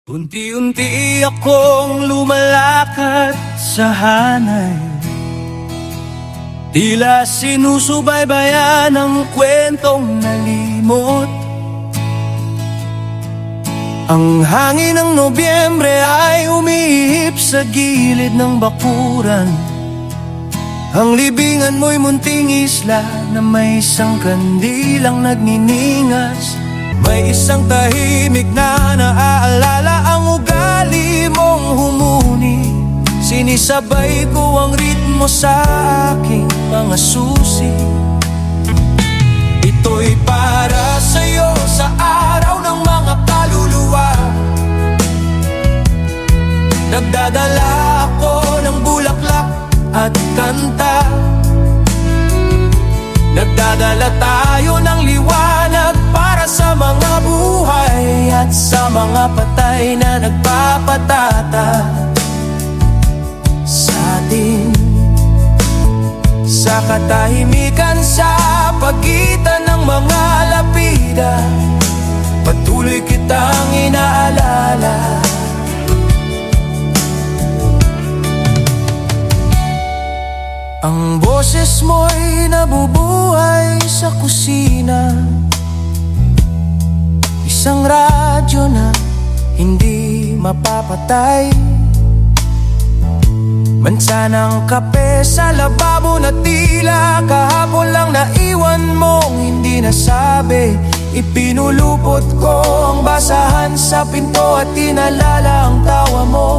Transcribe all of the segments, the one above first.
Unti-unti akong lumalakad sa hanay, tila sinusubaybayan ang kwentong nalimot. Ang hangin ng Nobyembre ay umiihip sa gilid ng bakuran. Ang libingan mo'y munting isla na may isang kandilang nagniningas. May isang tahimik na naaalala ang ugali mong humuni. Sinisabay ko ang ritmo sa aking mga susi. Ito'y para sa'yo sa araw ng mga kaluluwa. Nagdadala ako ng bulaklak at kanta. Nagdadala tayo ng liwanag para sa mga buhay at sa mga patay na nagpapatata sa atin. Sa katahimikan sa pagitan ng mga lapida, patuloy kitang inaalala. Ang boses mo'y nabubuhay sa kusina, isang radyo na hindi mapapatay. Mansa ng kape sa lababo na tila kahapon lang naiwan mong hindi nasabi. Ipinulupot ko ang basahan sa pinto at tinalala ang tawa mo.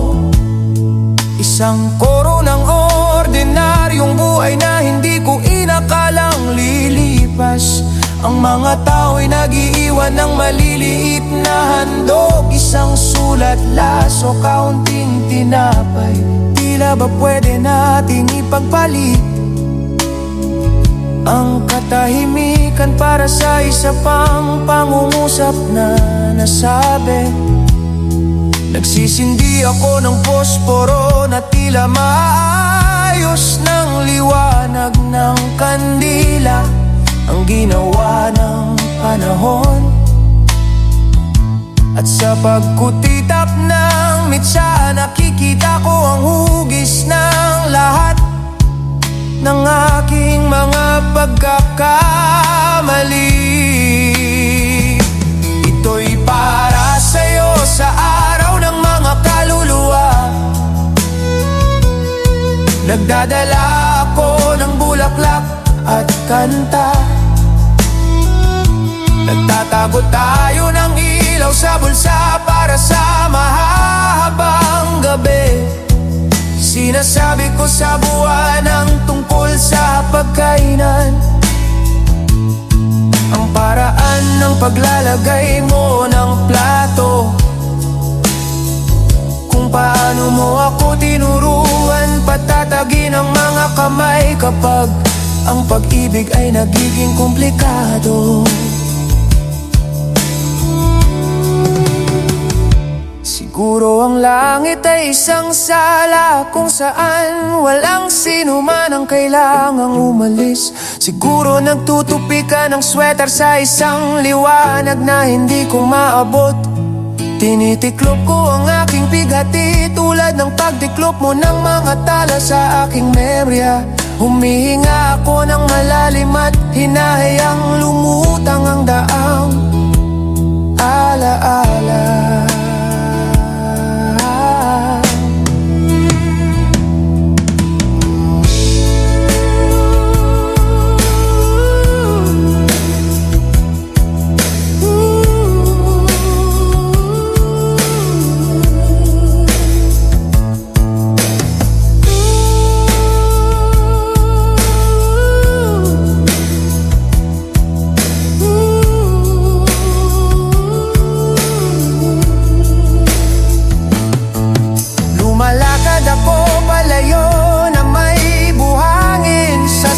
Isang koro ng ordinaryong buhay na hindi ko inakalang lilipas. Ang mga tao'y nag-iiwan ng maliliit na handog, isang sulat, laso, kaunting tinapay. Tila ba pwede nating ipagpalit ang katahimikan para sa isa pang pangungusap na nasabi? Nagsisindi ako ng posporo na tila maayos ng liwanag ng kandila. Ang ginawa ng panahon, at sa pagkutitap ng mitsa nakikita ko ang hugis ng lahat ng aking mga pagkakamali. Ito'y para sa'yo sa araw ng mga kaluluwa. Nagdadala ako ng bulaklak at kanta. Nagtatago tayo ng ilaw sa bulsa para sa mahahabang gabi. Sinasabi ko sa buwan ang tungkol sa pagkainan, ang paraan ng paglalagay mo ng plato, kung paano mo ako tinuruan patatagin ang mga kamay kapag ang pag-ibig ay nagiging komplikado. Siguro ang langit ay isang sala kung saan walang sino man ang kailangang umalis. Siguro nagtutupi ka ng sweater sa isang liwanag na hindi ko maabot. Tinitiklop ko ang aking bigati tulad ng pagtiklop mo ng mga tala sa aking memorya. Humihinga ako ng malalim at hinahayang lumutang ang daang alaala.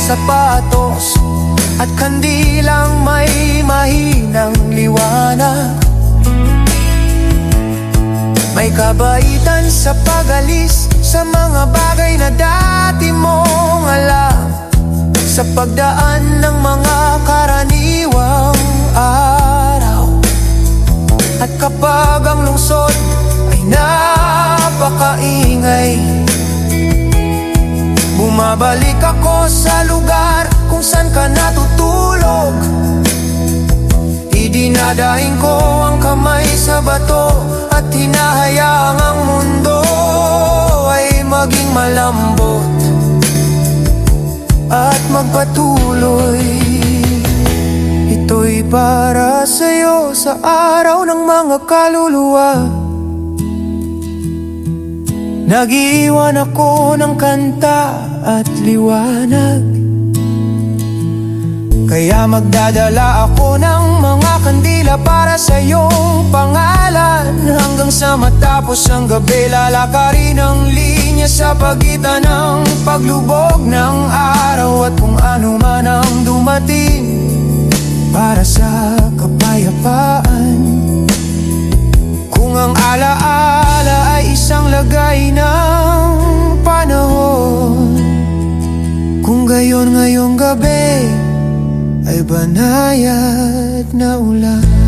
Sapatos at kandilang may mahinang liwanag. May kabaitan sa pag-alis sa mga bagay na dati mong alam, sa pagdaan ng mga karaniwang araw. At kapag ang lungsod Bumabalik ako sa lugar kung saan ka natutulog. Idinadaing ko ang kamay sa bato at hinahayaang ang mundo ay maging malambot at magpatuloy. Ito'y para sa'yo sa araw ng mga kaluluwa. Nag-iwan ako ng kanta at liwanag, kaya magdadala ako ng mga kandila para sa iyong pangalan. Hanggang sa matapos ang gabi, lalakarin ang linya sa pagitan ng paglubog ng araw. At kung ano man ang dumating para sa kapayapaan, kung ang alaala ay isang lagay ng panahon, kung gayon ngayong gabi ay banayad na ulan.